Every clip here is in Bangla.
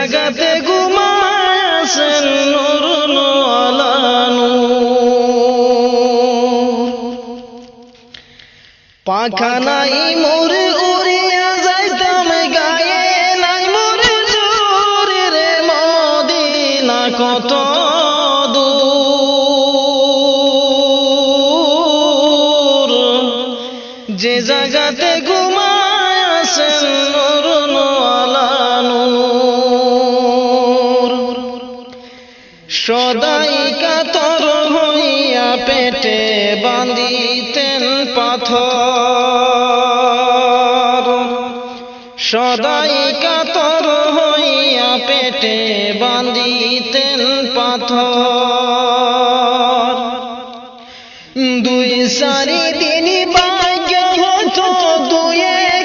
জায়গাতে ঘুমায় আছেন নূর আলা নূর। পাখা নাই মোরে উড়িয়া যাইতাম গায়ে নাই মোরে জোর রে মদিনা কত দূর। যে জায়গাতে ঘুমায় আছেন নূর আলা নূর। সদাই কাতর হইয়া পেটে বাঁধিতেন পাথর। সদাই কাতর হইয়া পেটে বাঁধিতেন পাথর। দুই সারি দিন ভাগ্য হতো দুই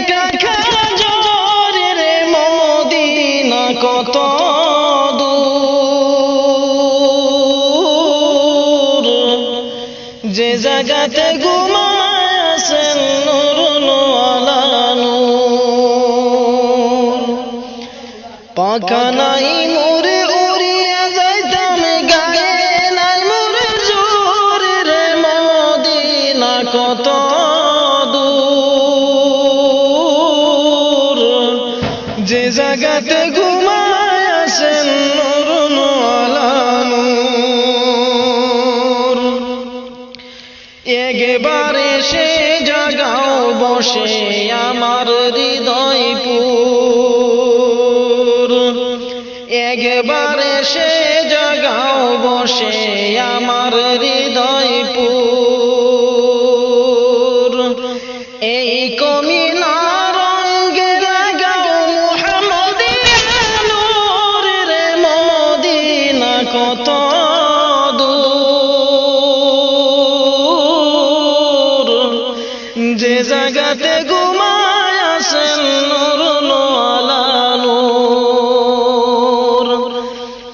কাখা জোর রে মদিনা কত দূর। যে জায়গাতে ঘুমায় আছেন নূর আলা নূর। পাখা নাই মোরে উড়িয়া যাইতাম গায়ে নাই মোরে জোর রে মদিনা কত দূর। যে জায়গাতে ঘুমায় আছেন নূর আলা নূর। একবারে সে জাগাও বসে আমার হৃদয়পুর। একবারে সে জাগাও বসে আমার হৃদয়পুর। এই কমিনার রঙে লাগাও মুহাম্মদিয়া নূর রে মদিনা কত দূর। যে জায়গাতে ঘুমায় আছেন নূর আলা নূর।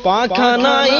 পাখা নাই